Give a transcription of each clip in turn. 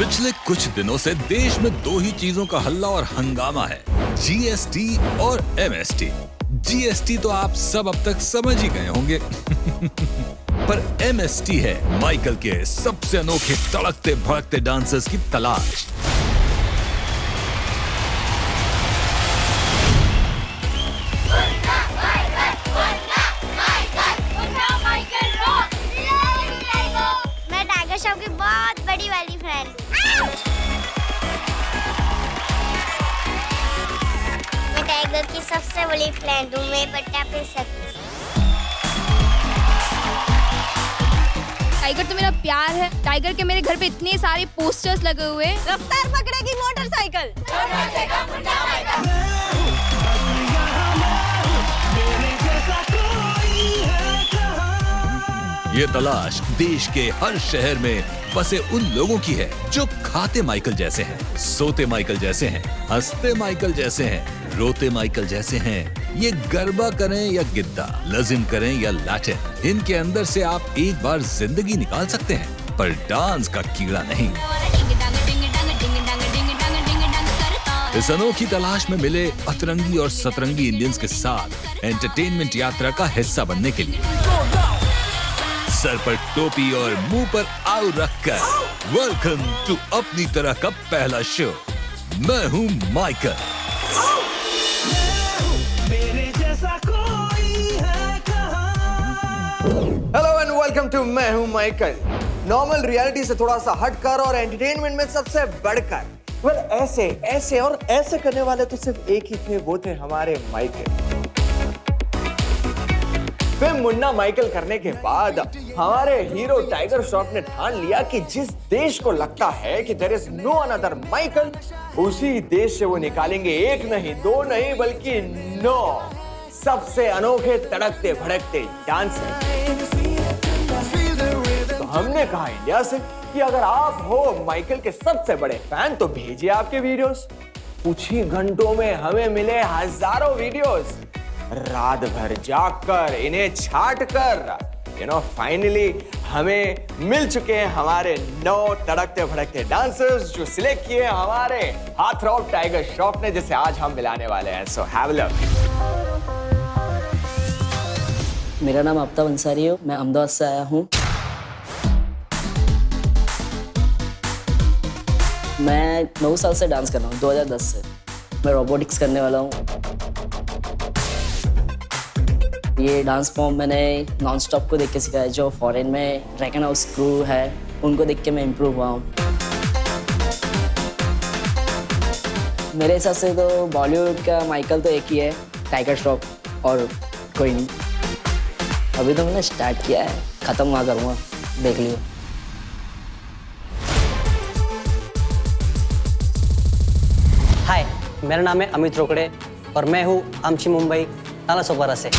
पिछले कुछ दिनों से देश में दो ही चीजों का हल्ला और हंगामा है, जीएसटी और एमएसटी। जीएसटी तो आप सब अब तक समझ ही गए होंगे पर एमएसटी है माइकल के सबसे अनोखे तड़कते भड़कते डांसर्स की तलाश। मैं टाइगर श्रॉफ की बहुत बड़ी वाली फ्रेंड हूँ। मैं टाइगर की सबसे बड़ी फ्रेंड हूँ। मैं पट्टा पे सकती। टाइगर तो मेरा प्यार है। टाइगर के मेरे घर पे इतने सारे पोस्टर्स लगे हुए। रफ्तार पकड़ेगी मोटरसाइकिल। ये तलाश देश के हर शहर में बसे उन लोगों की है जो खाते माइकल जैसे हैं, सोते माइकल जैसे हैं, हंसते माइकल जैसे हैं, रोते माइकल जैसे हैं। ये गरबा करें या गिद्दा, लजिम करें या लैटिन, इनके अंदर से आप एक बार जिंदगी निकाल सकते हैं पर डांस का कीड़ा नहीं। इस अनोखी तलाश में मिले अतरंगी और सतरंगी इंडियंस के साथ एंटरटेनमेंट यात्रा का हिस्सा बनने के लिए सर पर टोपी और मुंह पर आऊ रखकर वेलकम टू अपनी तरह का पहला शो मैं हूं Michael. Hello and welcome to मैं हूं माइकल। नॉर्मल रियलिटी से थोड़ा सा हटकर और एंटरटेनमेंट में सबसे बढ़कर ऐसे ऐसे और ऐसे करने वाले तो सिर्फ एक ही थे, वो थे हमारे माइकल। फिर मुन्ना माइकल करने के बाद हमारे हीरो टाइगर श्रॉफ ने ठान लिया कि जिस देश को लगता है कि there is no another Michael, उसी देश से वो निकालेंगे एक नहीं, दो नहीं, बल्कि 9 सबसे अनोखे तड़कते भड़कते डांसर। तो हमने कहा इंडिया से कि अगर आप हो माइकल के सबसे बड़े फैन तो भेजिए आपके वीडियोस। कुछ ही घंटों में हमें मिले हजारों वीडियोस। रात भर जागकर इन्हें छाट कर फाइनली हमें मिल चुके हैं हमारे 9 तड़कते भड़कते डांसर्स जो सिलेक्ट किए हमारे हाथरॉब टाइगर श्रॉफ ने, जिसे आज हम मिलाने वाले हैं। So have a look. मेरा नाम आफ्ताब अंसारी है, मैं अहमदाबाद से आया हूँ। मैं 9 साल से डांस कर रहा हूँ, 2010 से। मैं रोबोटिक्स करने वाला हूँ। ये डांस फॉर्म मैंने नॉन स्टॉप को देख के सीखा है, जो फॉरेन में ड्रैगन हाउस क्रू है उनको देख के मैं इम्प्रूव हुआ हूँ। मेरे हिसाब से तो बॉलीवुड का माइकल तो एक ही है, टाइगर श्रॉफ, और कोई नहीं। अभी तो मैंने स्टार्ट किया है, खत्म ना करूँगा, देख लियो। हाय, मेरा नाम है अमित रोकड़े और मैं हूँ आमची मुंबई नालासोपारा से।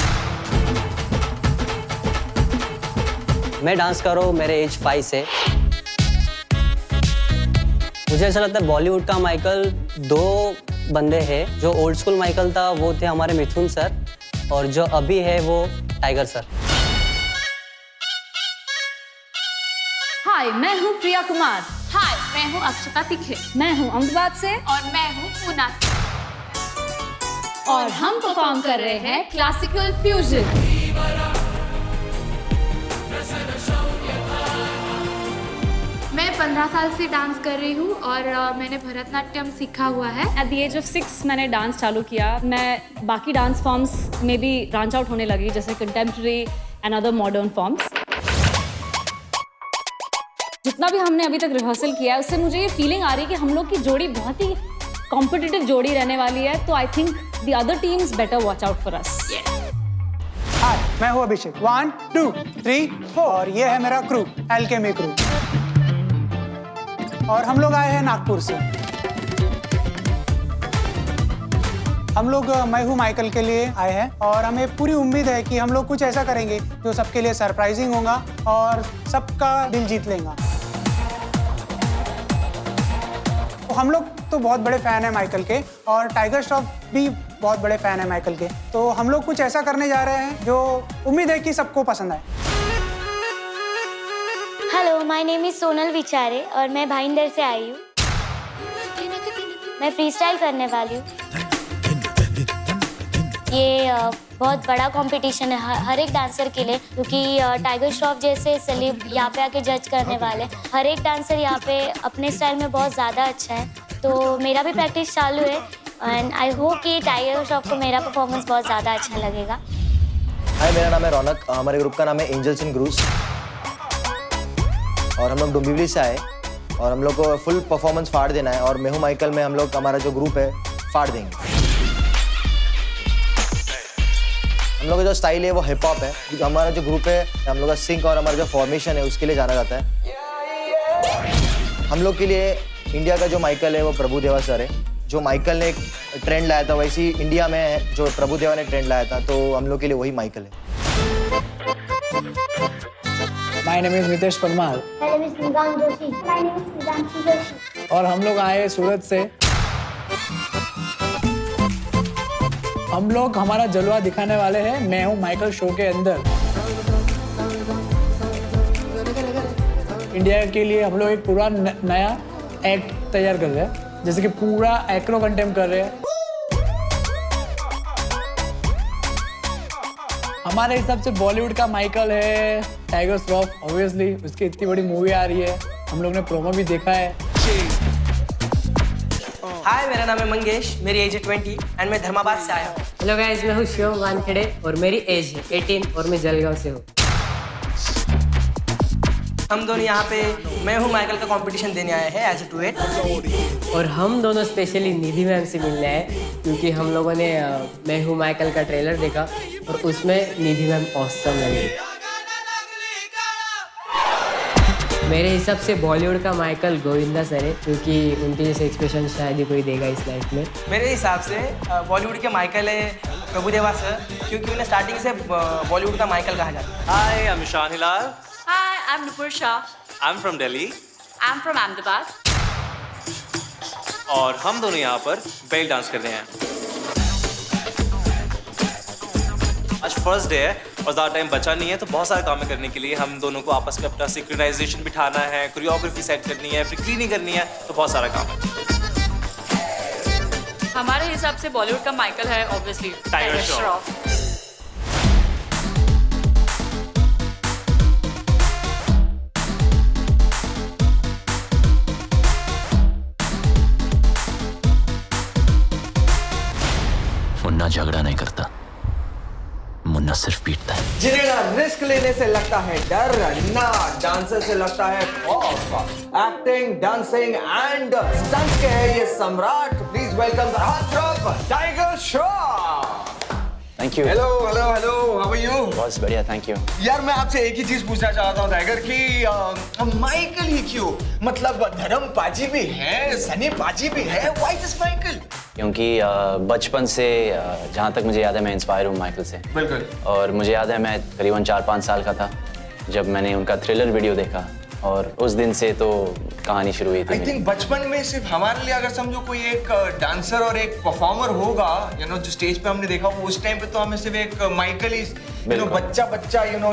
मैं डांस कर रहा हूँ मेरे एज 5 से। मुझे ऐसा लगता है बॉलीवुड का माइकल 2 बंदे हैं। जो ओल्ड स्कूल माइकल था वो थे हमारे मिथुन सर, और जो अभी है वो टाइगर सर। हाय, मैं हूँ प्रिया कुमार। हाय, मैं हूँ अक्षता तिखे। मैं हूँ अहमदाबाद से और मैं हूँ पूना से। और हम परफॉर्म कर रहे हैं क्लासिकल फ्यूजन। मैं 15 साल से डांस कर रही हूँ और मैंने भरतनाट्यम सीखा हुआ है। एट द एज ऑफ 6 मैंने डांस चालू किया। मैं बाकी डांस फॉर्म्स में भी ब्रांच आउट होने लगी, जैसे contemporary and other modern forms. जितना भी हमने अभी तक रिहर्सल किया है उससे मुझे ये फीलिंग आ रही है कि हम लोग की जोड़ी बहुत ही कॉम्पिटिटिव जोड़ी रहने वाली है। तो I think the other teams better watch out for us. Hi, मैं हूँ अभिषेक। 1 2 3 4 और ये है मेरा क्रू, एलकेमी क्रू। और हम लोग आए हैं नागपुर से। हम लोग मैं हूँ माइकल के लिए आए हैं और हमें पूरी उम्मीद है कि हम लोग कुछ ऐसा करेंगे जो सबके लिए सरप्राइजिंग होगा और सबका दिल जीत लेगा। तो हम लोग तो बहुत बड़े फैन हैं माइकल के, और टाइगर श्रॉफ भी बहुत बड़े फैन हैं माइकल के। तो हम लोग कुछ ऐसा करने जा रहे हैं जो उम्मीद है कि सबको पसंद आए। Hello, my name is Sonal विचारे और मैं भाईंदर से आई हूँ। मैं फ्री स्टाइल करने वाली हूँ। ये बहुत बड़ा कंपटीशन है हर एक डांसर के लिए, क्योंकि टाइगर श्रॉफ जैसे सेलिब यहाँ पे आके जज करने वाले। हर एक डांसर यहाँ पे अपने स्टाइल में बहुत ज़्यादा अच्छा है, तो मेरा भी प्रैक्टिस चालू है एंड आई होप कि टाइगर श्रॉफ को मेरा परफॉर्मेंस बहुत ज़्यादा अच्छा लगेगा। हाय, मेरा नाम है रौनक। हमारे ग्रुप का नाम है एंजल्स इन ग्रूव्स और हम लोग डोंबिवली से आए और हम लोग को फुल परफॉर्मेंस फाड़ देना है और मैं हूँ माइकल में हम लोग हमारा जो ग्रुप है फाड़ देंगे। हम लोग का जो स्टाइल है वो हिप हॉप है। जो हमारा जो ग्रुप है, हम लोग का सिंक और हमारा जो फॉर्मेशन है उसके लिए जाना जाता है। हम लोग के लिए इंडिया का जो माइकल है वो प्रभुदेवा सर है। जो माइकल ने एक ट्रेंड लाया था वैसे ही इंडिया में जो प्रभुदेवा ने ट्रेंड लाया था, तो हम लोग के लिए वही माइकल है। My name is Mitesh Parmar और हम लोग आए सूरत से। हम लोग हमारा जलवा दिखाने वाले हैं मैं हूँ माइकल शो के अंदर। इंडिया के लिए हम लोग एक पूरा नया एक्ट तैयार कर रहे हैं, जैसे कि पूरा एक्रो कंटेम्प कर रहे हैं। हमारे हिसाब से बॉलीवुड का माइकल है टाइगर श्रॉफ। ऑब्वियसली उसकी इतनी बड़ी मूवी आ रही है, हम लोग ने प्रोमो भी देखा है। हाय, मेरा नाम है मंगेश, मेरी एज है 20 एंड मैं धर्माबाद से आया हूँ। हेलो गाइस, मैं हूँ शिवम वानखेड़े और मेरी एज है 18 और मैं जलगांव से हूँ। हम दोनों यहाँ पे मैं हूँ माइकल का कंपटीशन देने आए हैं एज ए डुएट। और हम दोनों स्पेशली निधि मैम से मिलने आए क्योंकि हम लोगों ने मैं हूँ माइकल का ट्रेलर देखा और उसमें निधि मैम ऑसम लगी। मेरे हिसाब से बॉलीवुड का माइकल गोविंदा सर है, क्योंकि उनके जैसे एक्सप्रेशन शायद ही कोई देगा इस लाइफ में। मेरे हिसाब से बॉलीवुड के माइकल है प्रभुदेवा सर, क्योंकि उन्हें स्टार्टिंग से बॉलीवुड का माइकल कहा जाता है। Hi, I am Ishan Hilal. Hi, I'm Nupur Shah. I am from Delhi. I'm from Ahmedabad. और हम दोनों यहाँ पर बेल डांस कर रहे हैं। आज फर्स्ट डे है और ज़्यादा टाइम बचा नहीं है, तो बहुत सारे काम करने के लिए हम दोनों को आपस में अपना सिंक्रोनाइजेशन बिठाना है, कोरियोग्राफी सेट करनी है, फिर क्लीनिंग करनी है, तो बहुत सारा काम है। हमारे हिसाब से बॉलीवुड का माइकल है ऑब्वियसली टाइगर श्रॉफ। मुन्ना झगड़ा नहीं करता, मुन्ना सिर्फ पीटता है। जिन्हें ना रिस्क लेने से लगता है डर, ना डांसर से लगता है खौफ, एक्टिंग, डांसिंग एंड स्टंट्स के है ये सम्राट। Please welcome the heart of Tiger Shroff. Thank you. Hello hello hello, how are you? बहुत बढ़िया, थैंक यू। यार मैं आपसे एक ही चीज पूछना चाहता हूँ टाइगर कि माइकल ही क्यों? मतलब धर्म पाजी भी है, सनी पाजी भी है, व्हाई दिस माइकल? क्योंकि बचपन से जहाँ तक मुझे याद है मैं इंस्पायर हूँ माइकल से। बिल्कुल। और मुझे याद है मैं करीबन 4-5 साल का था जब मैंने उनका थ्रिलर वीडियो देखा और उस दिन से तो कहानी शुरू हुई थी। आई थिंक बचपन में सिर्फ हमारे लिए अगर समझो कोई एक डांसर और एक परफॉर्मर होगा, जो स्टेज पे हमने देखा उस टाइम पे तो हमें सिर्फ एक माइकल ही बच्चा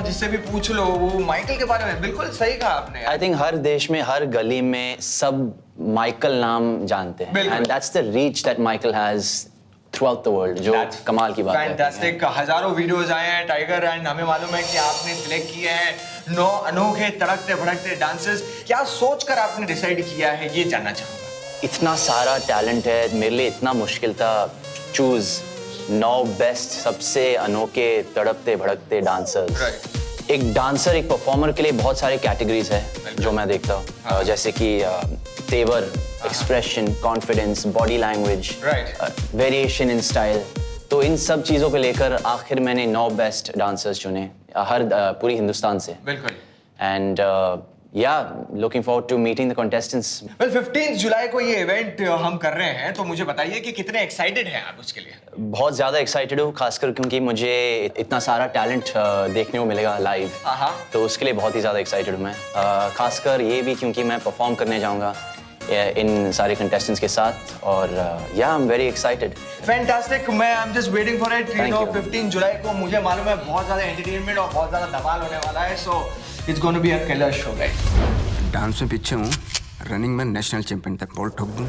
जिससे भी पूछ लो वो माइकल के बारे में। बिल्कुल सही कहा आपने। आई थिंक हर देश में हर गली में सब माइकल नाम जानते हैं and that's the reach that Michael has throughout the world, जो कमाल की बात है। फैंटास्टिक, हजारों वीडियोस आए हैं टाइगर एंड हमें मालूम है कि आपने सिलेक्ट किए हैं 9 अनोखे तड़कते भड़कते डांसर्स। क्या सोचकर आपने डिसाइड किया है, ये जानना चाहूंगा। इतना सारा टैलेंट है, मेरे लिए इतना मुश्किल था चूज 9 बेस्ट सबसे अनोखे तड़पते भड़कते डांसर्स। एक डांसर, एक परफॉर्मर के लिए बहुत सारे कैटेगरीज है जो मैं देखता हूँ, जैसे कि तेवर, expression, confidence, body language, variation in style. तो इन सब चीज़ों को लेकर आखिर मैंने 9 बेस्ट डांसर्स चुने पूरी हिंदुस्तान से। बिल्कुल। And looking forward to meeting the contestants. Well, 15 जुलाई को ये इवेंट हम कर रहे हैं, तो मुझे बताइए कि कितने एक्साइटेड हैं आप उसके लिए? बहुत ज़्यादा एक्साइटेड हूँ, खासकर क्योंकि मुझे इतना सारा टैलेंट देखने को मिलेगा लाइव, तो उसके लिए बहुत ही ज़्यादा एक्साइटेड हूँ मैं। खासकर ये भी क्योंकि मैं परफॉर्म करने जाऊँगा इन सारे कंटेस्टेंट्स के साथ और I am very excited. Fantastic, मैं I am just waiting for it. 15 जुलाई को मुझे मालूम है बहुत ज़्यादा एंटरटेनमेंट और बहुत ज़्यादा धमाल होने वाला है, so it's going to be a killer show guys. Dance में पीछे हूँ, रनिंग में नेशनल चैंपियन तक बॉल ठोक दूँ।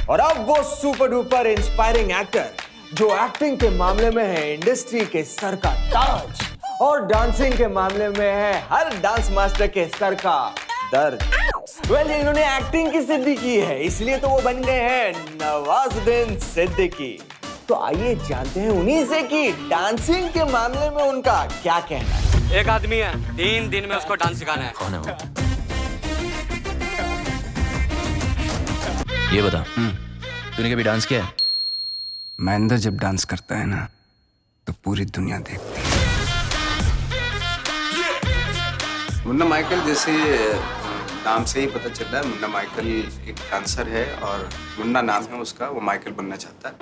और अब वो सुपर डुपर इंस्पायरिंग एक्टर जो एक्टिंग के मामले में है इंडस्ट्री के सर का ताज और डांसिंग के मामले में है हर डांस मास्टर के सर का दर्द। वेल, इन्होंने एक्टिंग की सिद्धि की है, इसलिए तो वो बन गए हैं नवाजुद्दीन सिद्दीकी। तो आइए जानते हैं उन्हीं से कि डांसिंग के मामले में उनका क्या कहना है। एक आदमी है, 3 दिन में उसको डांस सिखाना है। कौन है वो? ये बता, तूने कभी डांस किया है? महेंद्र जब डांस करता है ना तो पूरी दुनिया देखती है। मुन्ना माइकल जैसे नाम से ही पता चल रहा है, मुन्ना माइकल एक डांसर है और मुन्ना नाम है उसका, वो माइकल बनना चाहता है।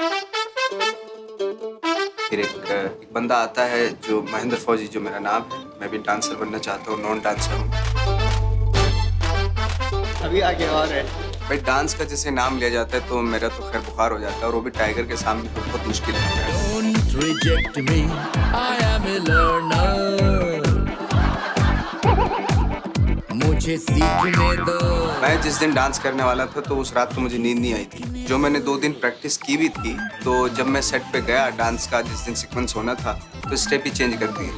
फिर एक बंदा आता है जो महेंद्र फौजी, जो मेरा नाम है, मैं भी डांसर बनना चाहता हूँ, नॉन डांसर हूँ। अभी आगे और है भाई, डांस का जैसे नाम लिया जाता है तो मेरा तो खैर बुखार हो जाता है, और वो भी टाइगर के सामने तो बहुत मुश्किल है। Don't reject me, I am a learner. मुझे सीखने दो। मैं जिस दिन डांस करने वाला था तो उस रात तो मुझे नींद नहीं आई थी। जो मैंने 2 दिन प्रैक्टिस की भी थी, तो जब मैं सेट पे गया डांस का, जिस दिन सीक्वेंस होना था, तो स्टेप ही चेंज कर दिए।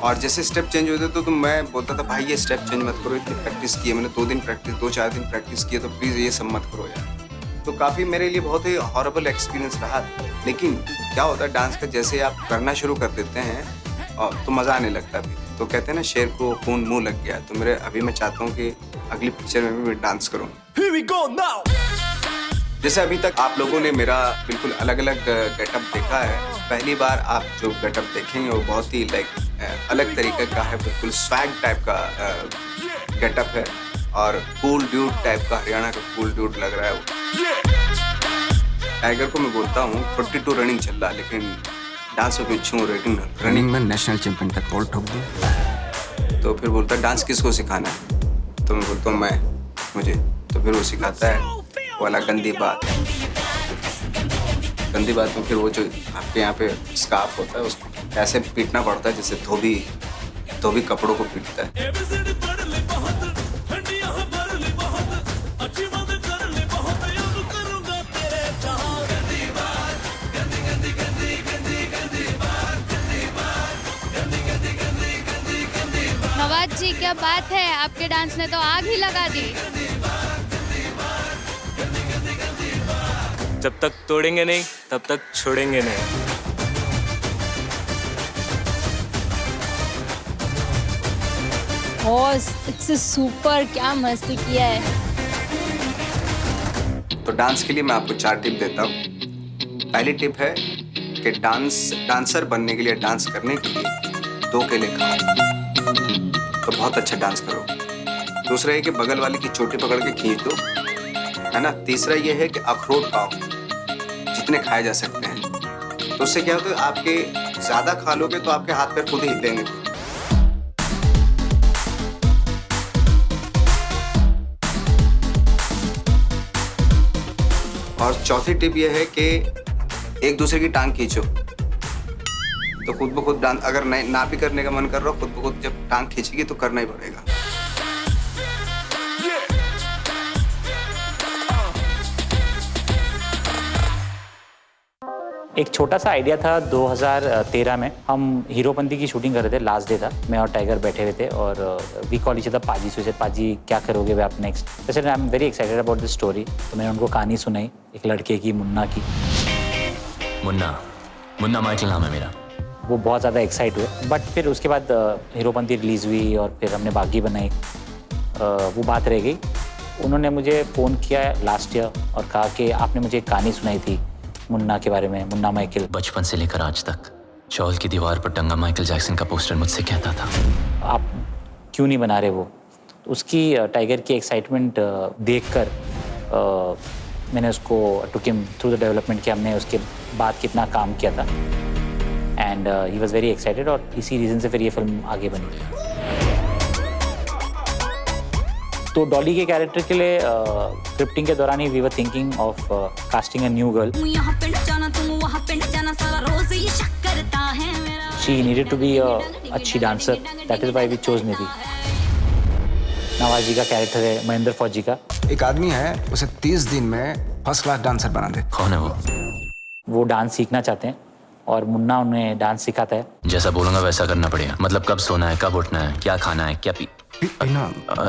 और जैसे स्टेप चेंज होते तो मैं बोलता था भाई ये स्टेप चेंज मत करो, इतनी प्रैक्टिस की है मैंने, 2-4 दिन प्रैक्टिस की है, तो प्लीज़ ये सब मत करो यार। तो काफ़ी मेरे लिए बहुत ही हॉरेबल एक्सपीरियंस रहा। लेकिन क्या होता है डांस का, जैसे आप करना शुरू कर देते हैं और तो मज़ा आने लगता है। तो कहते हैं ना शेर को खून मुँह लग गया, तो मेरे अभी मैं चाहता हूँ कि अगली पिक्चर में भी मैं डांस करूँ। जैसे अभी तक आप लोगों ने मेरा बिल्कुल अलग अलग गेटअप देखा है, पहली बार आप जो गेटअप देखेंगे वो बहुत ही अलग तरीके का है, बिल्कुल स्वैग टाइप का गेटअप है और कूल ड्यूड टाइप का, हरियाणा का कूल ड्यूड लग रहा है वो। टाइगर को मैं बोलता हूँ 42 रनिंग चल रहा, लेकिन डांस में पीछे हूँ, रनिंग में नेशनल चैंपियन तक बॉल ठोक दूँ। तो फिर बोलता है डांस किसको सिखाना है, तो मैं बोलता हूँ मुझे। तो फिर वो सिखाता है वाला गंदी बात में, फिर वो जो आपके यहाँ पे स्कार्फ होता है उसको ऐसे पीटना पड़ता है जैसे धोबी कपड़ों को पीटता है। नवाज जी क्या बात है, आपके डांस ने तो आग ही लगा दी। जब तक तोड़ेंगे नहीं तब तक छोड़ेंगे नहीं। इट्स सुपर, क्या मस्ती किया है। तो डांस के लिए मैं आपको 4 टिप देता हूँ। पहली टिप है कि डांसर बनने के लिए, डांस करने के लिए 2 केले खाओ तो बहुत अच्छा डांस करोगे। दूसरा है कि बगल वाले की चोटी पकड़ के खींच दो, है ना। तीसरा ये है कि अखरोट खाओ जितने खाए जा सकते हैं, तो उससे क्या होता है आपके ज्यादा खा लोगे तो आपके हाथ पैर खुद ही हिलेंगे। और चौथी टिप ये है कि एक दूसरे की टांग खींचो, तो खुद ब खुद डांस, अगर ना भी करने का मन कर रहा हो, खुद ब खुद जब टांग खींचेगी तो करना ही पड़ेगा। एक छोटा सा आइडिया था 2013 में, हम हीरोपंती की शूटिंग कर रहे थे, लास्ट डे था, मैं और टाइगर बैठे हुए थे और वी कॉल ईच अदर पाजी। सोचे पाजी क्या करोगे वे आप नेक्स्ट। वैसे आई am very excited about this story. तो मैंने उनको कहानी सुनाई एक लड़के की, मुन्ना की। मुन्ना माइकल नाम है मेरा। वो बहुत ज़्यादा एक्साइट हुए, बट फिर उसके बाद हीरोपंती रिलीज़ हुई और फिर हमने बागी बनाई, वो बात रह गई। उन्होंने मुझे फ़ोन किया लास्ट ईयर और कहा कि आपने मुझे एक कहानी सुनाई थी मुन्ना के बारे में, मुन्ना माइकल। बचपन से लेकर आज तक चौल की दीवार पर टंगा माइकल जैक्सन का पोस्टर मुझसे कहता था आप क्यों नहीं बना रहे वो। तो उसकी टाइगर की एक्साइटमेंट देखकर मैंने उसको took him through the development किया, हमने उसके बाद कितना काम किया था and he was very excited और इसी रीज़न से फिर ये फिल्म आगे बनी। तो डॉली के कैरेक्टर के लिए स्क्रिप्टिंग के दौरान ही we were thinking of casting a new girl. She needed to be a अच्छी dancer, that is why we chose Nidhi. Nawazi का कैरेक्टर है महेंद्र फौजी का। एक आदमी है, उसे 30 दिन में फर्स्ट क्लास डांसर बना दे। कौन है वो डांस सीखना चाहते हैं और मुन्ना उन्हें डांस सिखाता है। जैसा बोलूंगा वैसा करना पड़ेगा। मतलब कब सोना है, कब उठना है, क्या खाना है, क्या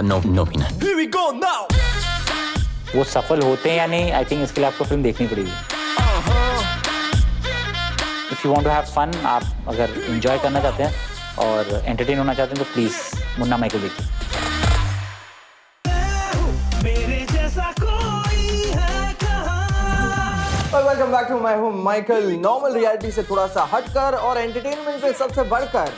नो पीना है। वो सफल होते हैं या नहीं, आई थिंक इसके लिए आपको फिल्म देखनी पड़ेगी। If you want to have fun, आप अगर एंजॉय करना चाहते हैं और एंटरटेन होना चाहते हैं तो प्लीज़ मुन्ना माइकल देखिए। Welcome back to my home Michael. Normal reality से थोड़ा सा हटकर और एंटरटेनमेंट पे सबसे बढ़कर,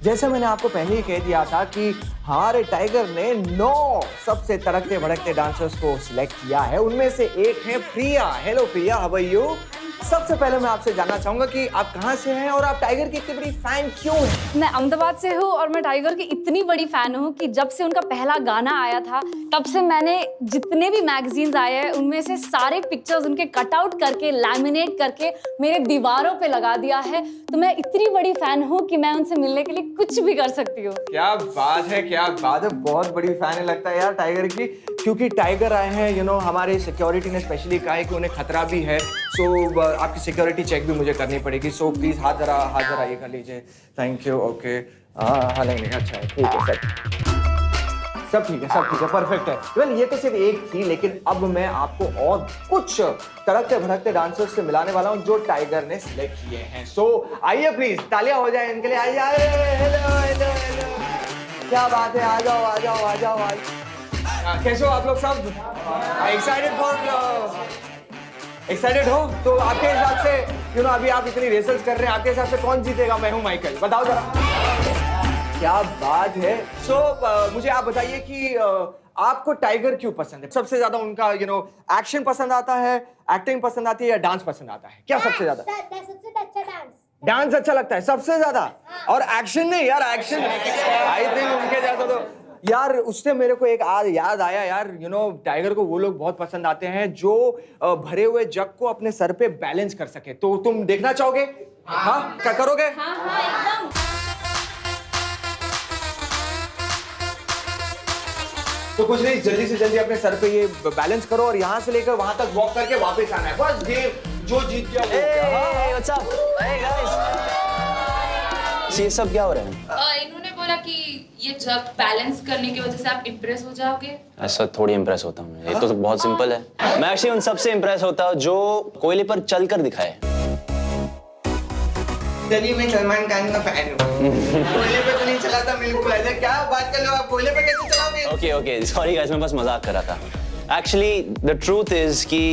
जैसे मैंने आपको पहले ही कह दिया था कि हमारे टाइगर ने 9 सबसे तड़कते भड़कते डांसर्स को सिलेक्ट किया है। उनमें से एक है Priya. Hello Priya, how are you? सबसे पहले मैं आपसे जानना चाहूंगा कि आप कहाँ से हैं और आप टाइगर की इतनी बड़ी फैन क्यों हैं? मैं अहमदाबाद से हूँ और मैं टाइगर की इतनी बड़ी फैन हूँ कि जब से उनका पहला गाना आया था तब से मैंने जितने भी मैगजीन्स आए हैं उनमें से सारे पिक्चर्स उनके कटआउट करके लैमिनेट करके मेरे दीवारों पे लगा दिया है। तो मैं इतनी बड़ी फैन हूँ कि मैं उनसे मिलने के लिए कुछ भी कर सकती हूँ। क्या बात है, क्या बात है। बहुत बड़ी फैन है लगता है यार टाइगर की, क्योंकि टाइगर आए हैं हमारे सिक्योरिटी ने स्पेशली कहा है कि उन्हें खतरा भी है। सो आपकी सिक्योरिटी चेक भी मुझे करनी पड़ेगी। सो प्लीज हाथ जरा ये कर लीजिए। Thank you. ओके, हाँ नहीं अच्छा है, ठीक है, सब ठीक है, परफेक्ट है। वेल ये तो सिर्फ एक थी, लेकिन अब मैं आपको और कुछ तड़कते भड़कते डांसर्स से मिलाने वाला हूँ जो टाइगर ने सिलेक्ट किए हैं। सो आइए प्लीज, तालियां हो जाए इनके लिए। आइए, हेलो, क्या बात है, आ जाओ। कैसे हो आप लोग सब? एक्साइटेड हो? तो आपके हिसाब से अभी आप इतनी रेसल्स कर रहे हैं, आपके हिसाब से कौन जीतेगा? मैं हूं माइकल, बताओ जरा। क्या बात है। मुझे आप बताइए कि आपको टाइगर क्यों पसंद है? सबसे ज्यादा उनका एक्शन पसंद आता है, एक्टिंग पसंद आती है या डांस पसंद आता है? क्या सबसे ज्यादा? सबसे अच्छा डांस अच्छा लगता है सबसे ज्यादा, और एक्शन नहीं यार, एक्शन आई थिंक उनके जैसा तो यार। उससे मेरे को एक याद आया यार, टाइगर को वो लोग बहुत पसंद आते हैं जो भरे हुए जग को अपने सर पे बैलेंस कर सके। तो तुम देखना चाहोगे? हाँ, क्या करोगे? हाँ, एकदम। तो कुछ नहीं, जल्दी से जल्दी अपने सर पे ये बैलेंस करो और यहाँ से लेकर वहां तक वॉक करके वापस आना है। बस गेम जो जीत गया वो। What's up? हे गाइस, ये सब क्या हो रहा है? इन्होंने बोला कि ये जब बैलेंस करने की वजह से आप इम्प्रेस हो जाओगे। ऐसा थोड़ी इम्प्रेस होता हूँ, ये तो बहुत सिंपल है। मैं एक्चुअली उन सबसे इम्प्रेस होता हूँ जो कोयले पर चलकर दिखाए। चलिए, मैं सलमान खान का फैन हूँ। कोयले पे तो नहीं चला था बिल्कुल। ऐसे क्या बात कर रहे हो आप? कोयले पे कैसे चलाओगे? ओके, सॉरी गाइस, मैं बस मजाक कर रहा था। एक्चुअली द ट्रूथ इज कि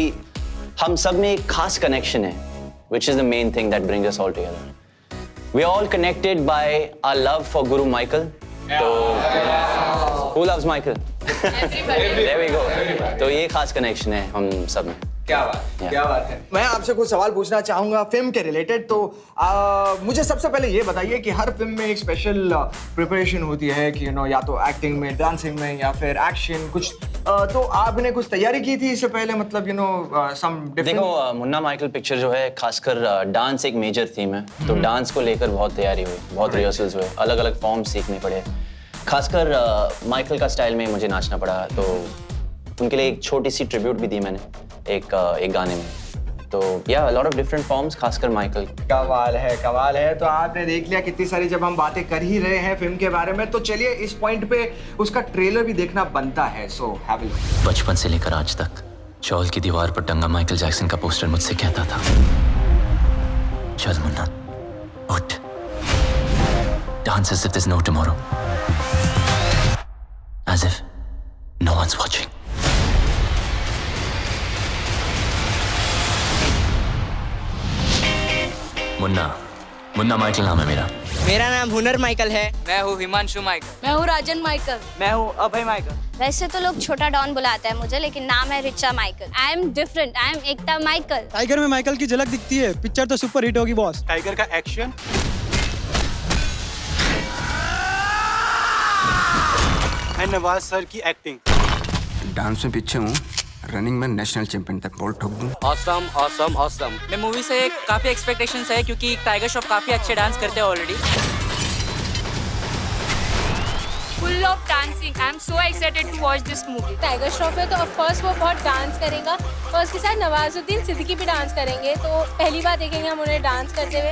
हम सब में एक खास कनेक्शन है, which is the main thing that brings us all together. We are all connected by our love for Guru Michael. So, who loves Michael? There we go. तो ये खास कनेक्शन है हम सब में। क्या बात है। मैं आपसे कुछ सवाल पूछना चाहूंगा फिल्म के रिलेटेड। तो मुझे सबसे पहले ये बताइए कि हर फिल्म में एक स्पेशल प्रिपरेशन होती है कि या तो एक्टिंग में, डांसिंग में या फिर एक्शन कुछ। तो आपने कुछ तैयारी की थी इससे पहले? मतलब सम डिफरेंट। देखो, मुन्ना माइकल पिक्चर जो है, खासकर डांस एक मेजर थीम है। तो डांस को लेकर बहुत तैयारी हुई, बहुत रिहर्सल्स हुए, अलग अलग फॉर्म सीखने पड़े। खासकर माइकल का स्टाइल में मुझे नाचना पड़ा, तो उनके लिए एक छोटी सी ट्रिब्यूट भी दी मैंने एक गाने में। तो या लॉट ऑफ डिफरेंट फॉर्म्स, खासकर माइकल। कमाल है। तो आपने देख लिया कितनी सारी, जब हम बातें कर ही रहे हैं फिल्म के बारे में, तो चलिए इस पॉइंट पे उसका ट्रेलर भी देखना बनता है। So have a look. बचपन से लेकर आज तक चौल की दीवार पर टंगा माइकल जैक्सन का पोस्टर मुझसे कहता था, चल मुन्ना, उठ, dance as if there's no tomorrow, as if no one's watching. Munna Michael नाम है मेरा। मेरा नाम हुनर माइकल है। मैं हूँ हिमांशु माइकल। मैं हूँ राजन माइकल। मैं हूँ अभय माइकल। वैसे तो लोग छोटा डॉन बुलाते हैं मुझे, लेकिन नाम है Richa Michael. I am different, I am Ekta Michael. Tiger में माइकल की झलक दिखती है, पिक्चर तो सुपर हिट होगी बॉस। टाइगर का एक्शन, नवाज सर की एक्टिंग। डांस में पीछे हूँ, रनिंग में नेशनल चैंपियन तक बॉल ठोक दूं। ऑसम। मैं मूवी से काफी एक्सपेक्टेशंस है क्योंकि टाइगर श्रॉफ काफी अच्छे डांस करते हैं already. full of dancing. I'm so excited to watch this movie. Tiger Shroff है तो ऑफ कोर्स वो बहुत डांस करेगा और उसके साथ नवाजुद्दीन सिद्दीकी भी डांस करेंगे, तो पहली बार देखेंगे हम उन्हें डांस करते हुए।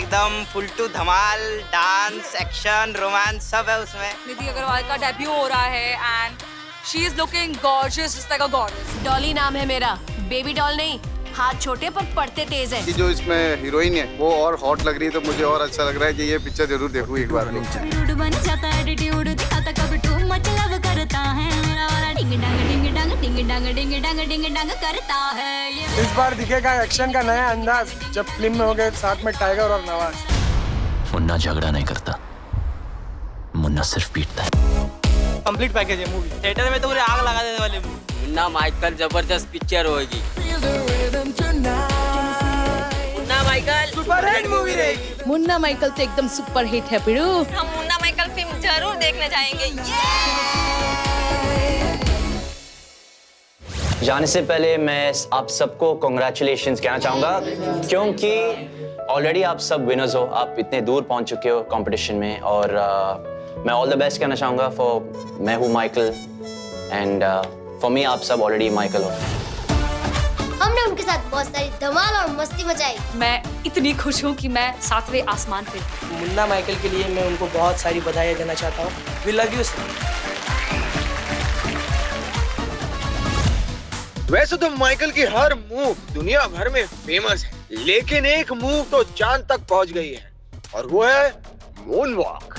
एकदम फुल टू धमाल, डांस, एक्शन, रोमांस सब है उसमें। निधि अग्रवाल का डेब्यू हो रहा है and she is looking gorgeous just like a goddess. Dolly नाम है मेरा, बेबी डॉल नहीं, हाथ छोटे पर पढ़ते तेज है। कि जो इसमें हीरोइन है वो और हॉट लग रही है, तो मुझे और अच्छा लग रहा है कि ये पिक्चर जरूर देखूं एक बार। इस बार दिखेगा एक्शन का नया अंदाज जब फिल्म में हो गए साथ में टाइगर और नवाज। मुन्ना झगड़ा नहीं करता, मुन्ना सिर्फ पीटता है। कंप्लीट पैकेज है मूवी, थिएटर में तो पूरे आग लगा देने वाली मूवी। मुन्ना माइकल जबरदस्त पिक्चर होगी। Munna Michael super hit movie रहेगी। मुन्ना माइकल तो एकदम सुपर हिट है पिरू। हम मुन्ना माइकल फिल्म जरूर देखने जाएंगे। जाने से पहले मैं आप सबको कॉन्ग्रेचुलेशंस कहना चाहूँगा, क्योंकि ऑलरेडी आप सब विनर्स हो, आप इतने दूर पहुँच चुके हो कंपटीशन में, और मैं ऑल द बेस्ट कहना चाहूँगा फॉर मैं हूँ माइकल, एंड फॉर मी आप सब ऑलरेडी माइकल हो। हमने उनके साथ बहुत सारी धमाल और मस्ती मचाई। मैं इतनी खुश हूँ कि मैं 7वें आसमान पे। मुन्ना माइकल के लिए मैं उनको बहुत सारी बधाई देना चाहता हूँ। We love you. वैसे तो माइकल की हर मूव दुनिया भर में फेमस है, लेकिन एक मूव तो चांद तक पहुंच गई है, और वो है moon walk.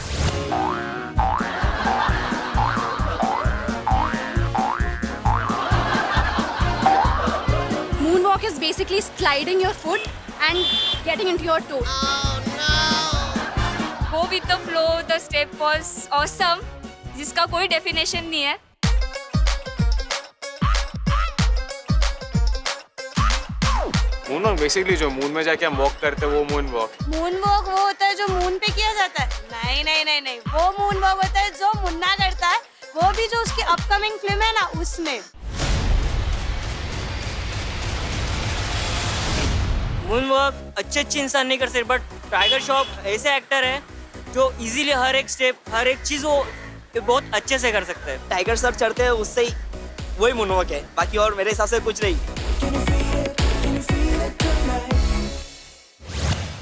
Moonwalk is basically sliding your foot and getting into your toe. Go with the flow, the step was awesome, जिसका कोई डेफिनेशन नहीं है। मून वॉक बेसिकली जो मून में जाके हम वॉक करते हैं वो मून वॉक। मून वॉक वो होता है जो मून पे किया जाता है। नहीं नहीं नहीं नहीं, वो मून वॉक होता है जो मुन्ना करता है, वो भी जो उसकी अपकमिंग फिल्म है ना उसमें। मून वॉक अच्छे इंसान नहीं कर सकते, बट टाइगर श्रॉफ ऐसे एक्टर है जो इजीली हर एक स्टेप, हर एक चीज वो बहुत अच्छे से कर सकते हैं। टाइगर सर चढ़ते हैं उससे ही वही मून वॉक है, बाकी और मेरे हिसाब से कुछ नहीं।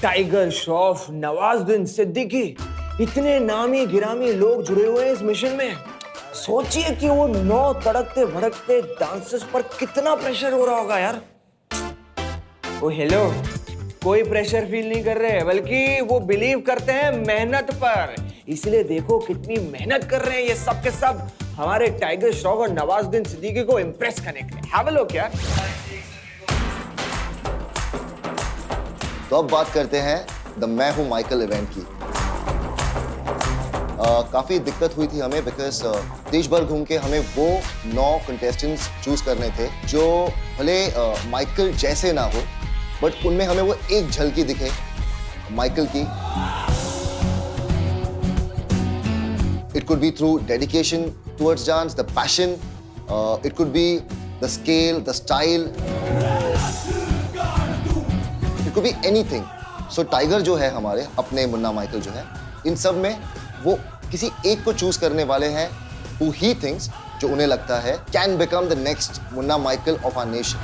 टाइगर श्रॉफ, नवाजुद्दीन सिद्दीकी, इतने नामी गिरामी लोग जुड़े हुए हैं इस मिशन में। सोचिए कि वो 9 तड़कते भड़कते डांसर्स पर कितना प्रेशर हो रहा होगा यार। ओ हेलो, कोई प्रेशर फील नहीं कर रहे, बल्कि वो बिलीव करते हैं मेहनत पर। इसलिए देखो कितनी मेहनत कर रहे हैं ये सब के सब हमारे टाइगर श्रॉफ और नवाजुद्दीन सिद्दीकी को इम्प्रेस करने के लिए। हैव अ लुक यार। तो अब बात करते हैं द मैं हूं माइकल इवेंट की। काफ़ी दिक्कत हुई थी हमें, बिकॉज देश भर घूम के हमें वो 9 कंटेस्टेंट्स चूज करने थे जो भले माइकल जैसे ना हो, बट उनमें हमें वो एक झलकी दिखे माइकल की। It could be through dedication towards dance, the passion, it could be the scale, the style, it could be anything. So tiger जो है हमारे अपने मुन्ना माइकल जो है, इन सब में वो किसी एक को चूज करने वाले हैं who he thinks, जो उन्हें लगता है can become the next Munna Michael of our nation.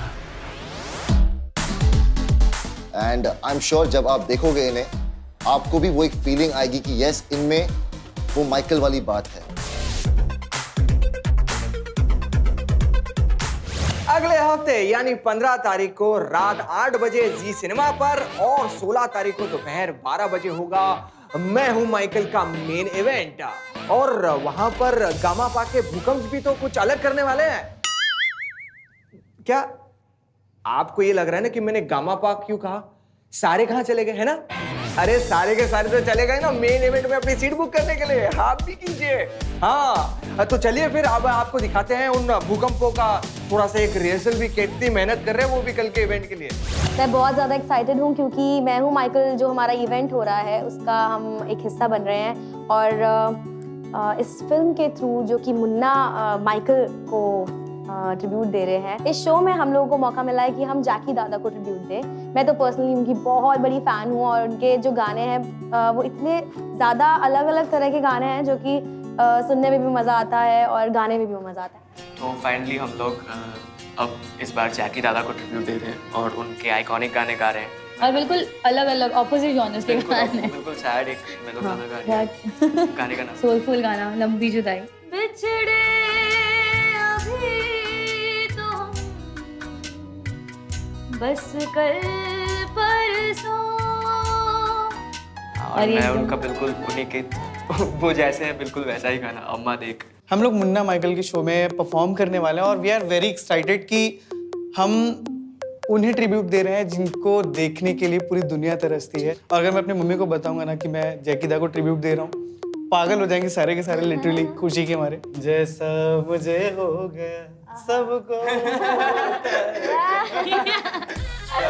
And I'm sure जब आप देखोगे इन्हें, आपको भी वो एक फीलिंग आएगी कि यस, इनमें वो माइकल वाली बात है। अगले हफ्ते यानी 15 तारीख को रात 8 बजे जी सिनेमा पर, और 16 तारीख को दोपहर 12 बजे होगा मैं हूं माइकल का मेन इवेंट। और वहां पर गामा पा के भूकंप भी तो कुछ अलग करने वाले हैं। क्या आपको ये लग रहा है ना कि मैंने गामा पा क्यों कहा? सारे कहां चले गए, है ना? अरे सारे के सारे तो चले गए ना मेन इवेंट में अपनी सीट बुक करने के लिए। आप भी कीजिए। हाँ तो चलिए फिर अब आपको दिखाते हैं उन भूकंपों का थोड़ा सा एक रिहर्सल भी, कितनी मेहनत कर रहे हैं वो भी कल के इवेंट के लिए। मैं बहुत ज़्यादा एक्साइटेड हूँ क्योंकि मैं हूँ माइकल जो हमारा इवेंट हो रहा है उसका हम एक हिस्सा बन रहे हैं, और इस फिल्म के थ्रू जो कि मुन्ना माइकल को ट्रिब्यूट दे रहे हैं। इस शो में हम लोगों को मौका मिला है कि हम जैकी दादा को ट्रिब्यूट दें। मैं तो पर्सनली उनकी बहुत बड़ी फ़ैन हूँ और उनके जो गाने हैं वो इतने ज़्यादा अलग अलग तरह के गाने हैं जो कि सुनने में भी मज़ा आता है और गाने में भी मज़ा आता है। तो फाइनली हम लोग अब इस बार जैकी दादा को ट्रिब्यूट दे रहे हैं और उनके आइकॉनिक गाने गा रहे हैं और बिल्कुल अलग अलग ऑपोजिट जॉनर्स के गाने, बिल्कुल सैड एक मेलो गाना गा रहे हैं। गाने का नाम सोलफुल गाना लंबी जुदाई। बिछड़े अभी तो बस कल परसों। और मैं उनका बिल्कुल उन्हीं के वो जैसे हैं बिल्कुल वैसा ही गाना अम्मा देख। हम लोग मुन्ना माइकल के शो में परफॉर्म करने वाले हैं और वी आर वेरी एक्साइटेड कि हम उन्हें ट्रिब्यूट दे रहे हैं जिनको देखने के लिए पूरी दुनिया तरसती है। और अगर मैं अपनी मम्मी को बताऊंगा ना कि मैं जैकी दा को ट्रिब्यूट दे रहा हूँ, पागल हो जाएंगे सारे के सारे लिटरली खुशी के मारे। जैसा मुझे हो गया सबको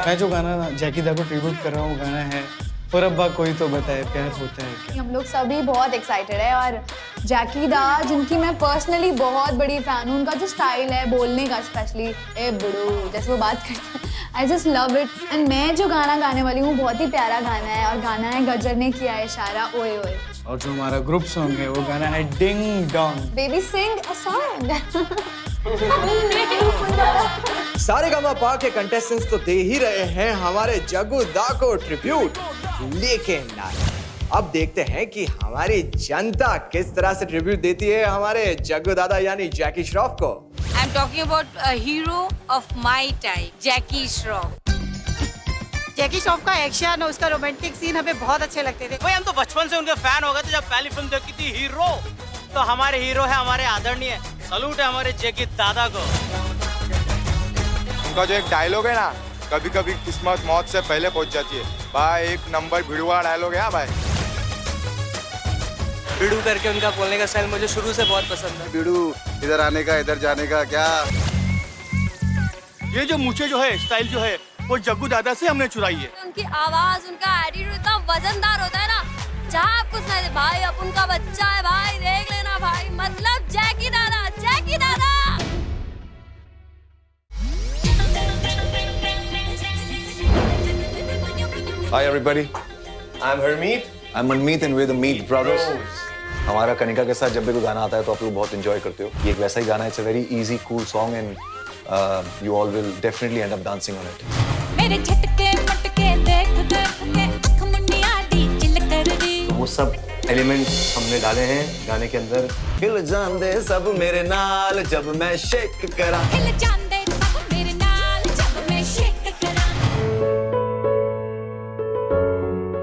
मैं जो गाना जैकी दा को ट्रिब्यूट कर रहा हूँ गाना है और अब्बा कोई तो बताए प्यार होता है क्या। हम लोग सभी बहुत एक्साइटेड है और जैकी दा जिनकी मैं पर्सनली बहुत बड़ी फ़ैन हूँ, उनका जो स्टाइल है बोलने का स्पेशली ए बुड़ू जैसे वो बात करते हैं, I just love it. And मैं जो गाना गाने वाली हूँ बहुत ही प्यारा गाना है और गाना है गजर ने किया है इशारा ओए ओए। और जो हमारा ग्रुप सॉन्ग है वो गाना है ding dong. Baby sing a song. Saregamapa के कंटेस्टेंट्स तो दे ही रहे हैं हमारे जग्गू दा को ट्रिब्यूट, लेकिन अब देखते हैं कि हमारी जनता किस तरह से ट्रिब्यूट देती है हमारे जग्गू दादा यानी जैकी श्रॉफ को। I'm talking about a hero of my time, जैकी श्रॉफ। जैकी श्रॉफ का एक्शन और उसका रोमांटिक सीन हमें बहुत अच्छे लगते थे। भाई हम तो बचपन से उनके फैन हो गए थे। जब पहली फिल्म देखी थी हीरो, तो हमारे हीरो है हमारे आदरणीय, सलूट है हमारे जैकी दादा को। उनका जो एक डायलॉग है ना, कभी कभी किस्मत मौत से पहले पहुंच जाती है, भाई एक नंबर भिड़ुआ डायलॉग है भाई। बिड़ू करके उनका बोलने का स्टाइल मुझे शुरू से बहुत पसंद है। बिड़ू इधर आने का इधर जाने का क्या। ये जो मूछे जो है स्टाइल जो है वो जग्गू दादा से हमने चुराई है। उनकी आवाज, उनका एटीट्यूड इतना वजनदार होता है ना, जहाँ आप कुछ नहीं भाई अब उनका बच्चा है भाई, देख लेना भाई, मतलब जैकी दादा, जैकी दादा। Hi everybody, I'm Hermeet. I'm Manmeet and we're the Meet Brothers. हमारा कनिका के साथ जब भी कोई गाना आता है तो आप लोग बहुत enjoy करते हो। ये एक वैसा ही गाना है, it's a very easy, cool song and you all will definitely end up dancing on it. मेरे झटके मटके देख देख के अख मुन्निया दी चिल कर दी। वो सब एलिमेंट्स हमने डाले हैं गाने के अंदर। हिल जान दे सब मेरे नाल जब मैं शेक करा। हिल जान दे सब मेरे नाल जब मैं शेक करा।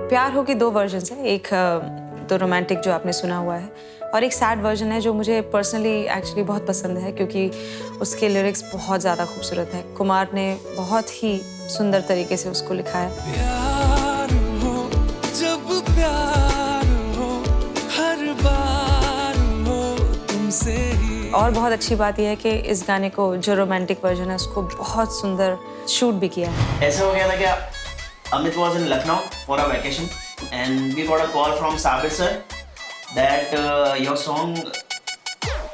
प्यार हो के दो वर्जन्स हैं, एक तो रोमांटिक जो आपने सुना हुआ है और एक सैड वर्जन है जो मुझे पर्सनली एक्चुअली बहुत पसंद है क्योंकि उसके लिरिक्स बहुत ज़्यादा खूबसूरत हैं। कुमार ने बहुत ही सुंदर तरीके से उसको लिखा है। प्यार हो जब प्यार हो हर बार हो तुमसे ही। और बहुत अच्छी बात यह है कि इस गाने को जो रोमांटिक वर्जन है उसको बहुत सुंदर शूट भी किया है। ऐसे हो गया था क्या, Amit was in Lucknow for a vacation and we got a call from Sabir sir that your song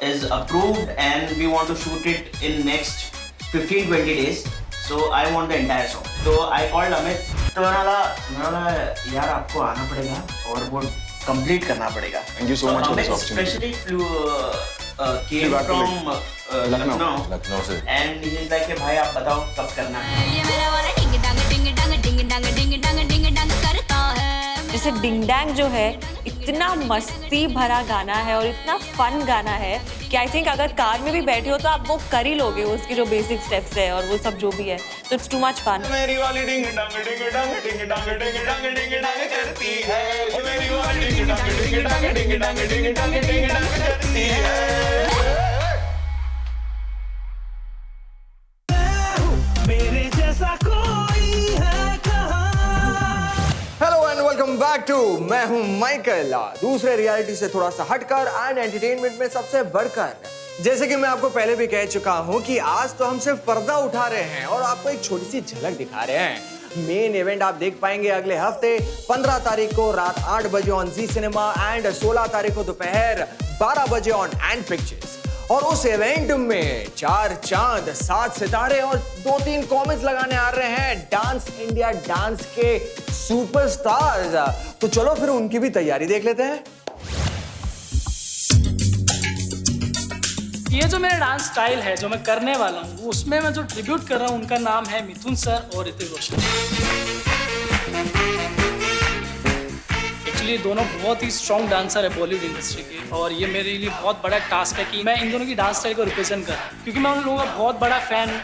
is approved and we want to shoot it in next 15-20 days. So I want the entire song. So I called Amit. तो मैंने बोला यार आपको आना पड़ेगा और वो complete करना पड़ेगा. Thank you so much for this opportunity. Especially came from Lucknow से. And he's like भाई आप बताओ कब करना है. जैसे डिंग डैंग जो है इतना मस्ती भरा गाना है और इतना फन गाना है कि आई थिंक अगर कार में भी बैठे हो तो आप वो कर ही लोगे, उसकी जो बेसिक स्टेप्स है और वो सब जो भी है, तो इट्स टू मच फन। मेरी वाली डिंग डंग डिंग डंग डिंग डंग डिंग डंग डिंग डंग करती है, मेरी वाली डिंग डंग डिंग डंग डिंग डंग डिंग डंग डिंग डंग करती है। मेरे जैसा कोई है कहाँ। Hello and welcome back to मैं हूं माइकल। दूसरे रियलिटी से थोड़ा सा हटकर एंड एंटरटेनमेंट में सबसे बढ़कर, जैसे कि मैं आपको पहले भी कह चुका हूं कि आज तो हम सिर्फ पर्दा उठा रहे हैं और आपको एक छोटी सी झलक दिखा रहे हैं। मेन इवेंट आप देख पाएंगे अगले हफ्ते 15 तारीख को रात 8 बजे ऑन जी सिनेमा एंड 16 तारीख को दोपहर 12 बजे ऑन एंड पिक्चर्स। और उस इवेंट में 4 चांद 7 सितारे और 2-3 कॉमेंट्स लगाने आ रहे हैं डांस इंडिया डांस के सुपरस्टार्स। तो चलो फिर उनकी भी तैयारी देख लेते हैं। ये जो मेरा डांस स्टाइल है जो मैं करने वाला हूँ, उसमें मैं जो ट्रिब्यूट कर रहा हूँ उनका नाम है मिथुन सर और ऋतिक रोशन। एक्चुअली दोनों बहुत ही स्ट्रॉन्ग डांसर है बॉलीवुड इंडस्ट्री के, और ये मेरे लिए बहुत बड़ा टास्क है कि मैं इन दोनों की डांस स्टाइल को रिप्रेजेंट करूँ, क्योंकि मैं उन लोगों का बहुत बड़ा फैन हूँ।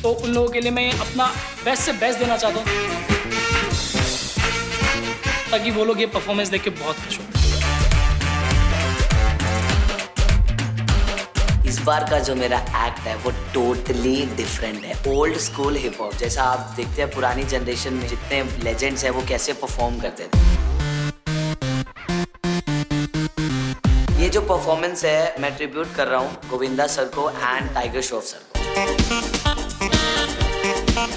तो उन लोगों के लिए मैं अपना बेस्ट से बेस्ट देना चाहता हूँ, ताकि वो लोग ये परफॉर्मेंस देख के बहुत खुश हो। इस बार का जो मेरा एक्ट है वो टोटली डिफरेंट है। ओल्ड स्कूल हिप हॉप, जैसा आप देखते हैं पुरानी जनरेशन में जितने लेजेंड्स हैं वो कैसे परफॉर्म करते थे। ये जो परफॉर्मेंस है मैं ट्रिब्यूट कर रहा हूँ गोविंदा सर को एंड टाइगर श्रॉफ सर को।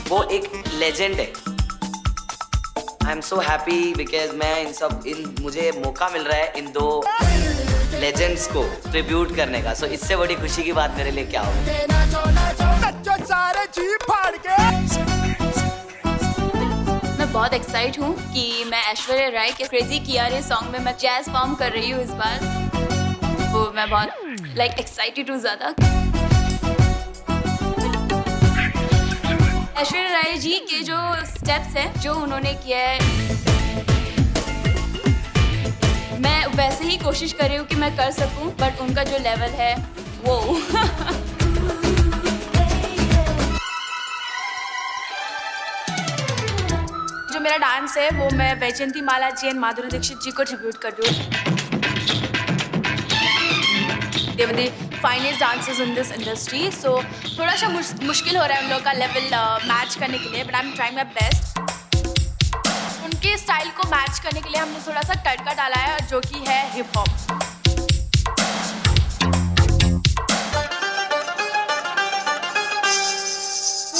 वो एक लेजेंड है। I am so happy because मैं मुझे मौका मिल रहा है इन 2 लेजेंड्स को ट्रिब्यूट करने का। सो इससे बड़ी खुशी की बात मेरे लिए क्या हो। मैं बहुत एक्साइट हूँ कि मैं ऐश्वर्या राय के क्रेजी किया रे सॉन्ग में मैं जैज फॉर्म कर रही हूँ इस बार। वो मैं बहुत एक्साइटेड हूँ ज़्यादा। ऐश्वर्या राय जी के जो स्टेप्स हैं जो उन्होंने किया है, मैं वैसे ही कोशिश कर रही हूँ कि मैं कर सकूँ, बट उनका जो लेवल है वो जो मेरा डांस है वो मैं वैजयंती माला जी एंड माधुरी दीक्षित जी को ट्रिब्यूट कर रही हूँ। They were the finest dancers in this industry, so थोड़ा सा मुश्किल हो रहा है उन लोगों का लेवल मैच करने के लिए, but I'm trying my best. उनके स्टाइल को मैच करने के लिए हमने थोड़ा सा तड़का डाला है जो कि है हिप हॉप।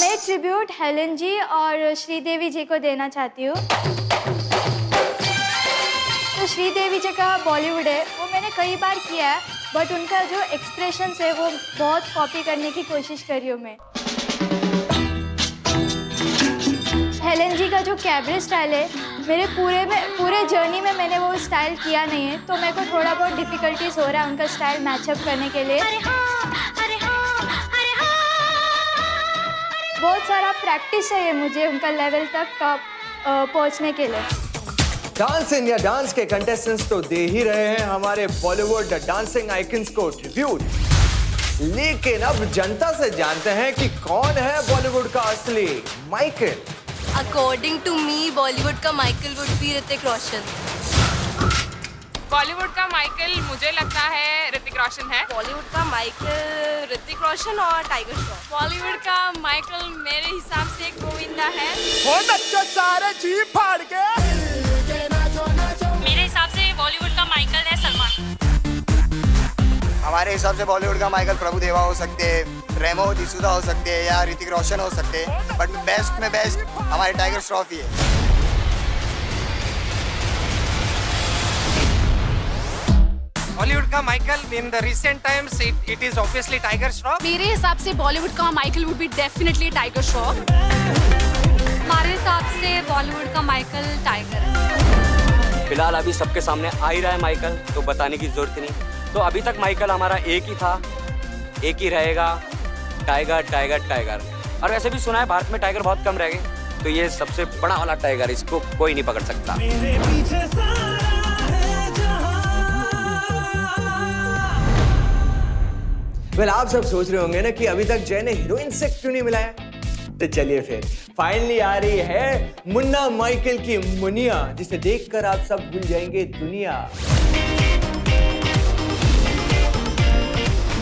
मैं ट्रिब्यूट हेलन जी और श्रीदेवी जी को देना चाहती हूँ। तो श्रीदेवी जी का बॉलीवुड है वो मैंने कई बार किया है, बट उनका जो एक्सप्रेशंस है वो बहुत कॉपी करने की कोशिश कर रही हूँ मैं। हेलन जी का जो कैबरे स्टाइल है मेरे पूरे जर्नी में मैंने वो स्टाइल किया नहीं है, तो मेरे को थोड़ा बहुत डिफ़िकल्टीज हो रहा है उनका स्टाइल मैचअप करने के लिए। बहुत सारा प्रैक्टिस चाहिए मुझे उनका लेवल तक पहुंचने के लिए। डांस इंडिया डांस के कंटेस्टेंट्स तो दे ही रहे हैं हमारे बॉलीवुड डांसिंग आइकन्स को ट्रिब्यूट, लेकिन अब जनता से जानते हैं कि कौन है बॉलीवुड का असली Michael. According to me Bollywood का Michael would be Hrithik Roshan. Bollywood का माइकल मुझे लगता है ऋतिक रोशन है। बॉलीवुड का माइकल ऋतिक रोशन और टाइगर श्रॉफ। बॉलीवुड का माइकल मेरे हिसाब से गोविंदा है। सारे जी फाड़ के मेरे हिसाब से बॉलीवुड का माइकल है सलमान। हमारे हिसाब से बॉलीवुड का माइकल प्रभुदेवा हो सकते हैं, रेमो डिसूजा हो सकते हैं या ऋतिक रोशन हो सकते हैं, बट बेस्ट में बेस्ट हमारे टाइगर श्रॉफ ही है। बॉलीवुड का Michael in the recent times it is obviously tiger Shroff. मेरे हिसाब से बॉलीवुड का Michael would be definitely tiger Shroff. हमारे हिसाब से बॉलीवुड का माइकल टाइगर है। फिलहाल अभी सबके सामने आ ही रहा है माइकल, तो बताने की जरूरत नहीं। तो अभी तक माइकल हमारा एक ही था, एक ही रहेगा, टाइगर टाइगर टाइगर। और वैसे भी सुना है भारत में टाइगर बहुत कम रह गए, तो ये सबसे बड़ा वाला टाइगर, इसको कोई नहीं पकड़ सकता। वेल, आप सब सोच रहे होंगे ना कि अभी तक जय ने हीरोइन से क्यों नहीं मिलाया, तो चलिए फिर फाइनली आ रही है मुन्ना माइकल की मुनिया, जिसे देखकर आप सब भूल जाएंगे दुनिया।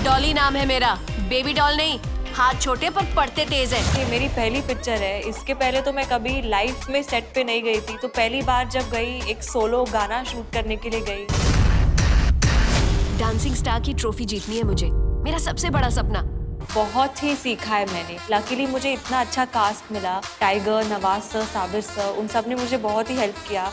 डॉली नाम है मेरा, बेबी डॉल नहीं। हाथ छोटे पर पढ़ते तेज है। ये मेरी पहली पिक्चर है। इसके पहले तो मैं कभी लाइव में सेट पे नहीं गई थी, तो पहली बार जब गई एक सोलो गाना शूट करने के लिए गई। डांसिंग स्टार की ट्रॉफी जीतनी है मुझे, मेरा सबसे बड़ा सपना। बहुत ही सीखा है मैंने। लकीली मुझे इतना अच्छा कास्ट मिला। Tiger, Nawaz sir, Sabir sir, उन सब ने मुझे बहुत ही हेल्प किया।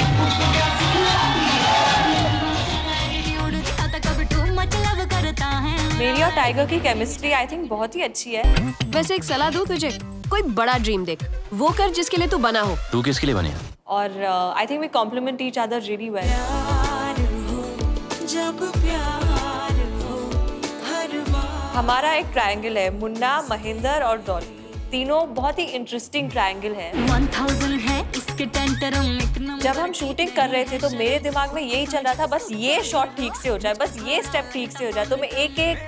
मेरी और टाइगर की केमिस्ट्री आई थिंक बहुत ही अच्छी है। वैसे एक सलाह दूं तुझे, कोई बड़ा ड्रीम देख, वो कर जिसके लिए तू बना हो। तू किसके लिए बनी है? और I think we complement each other really well. हमारा एक ट्रायंगल है, मुन्ना, महेंद्र और डॉली। तीनों बहुत ही इंटरेस्टिंग ट्रायंगल है। 1000 है इसके टेंटरम। जब हम शूटिंग कर रहे थे तो मेरे दिमाग में यही चल रहा था, बस ये शॉट ठीक से हो जाए, बस ये स्टेप ठीक से हो जाए। तो मैं एक एक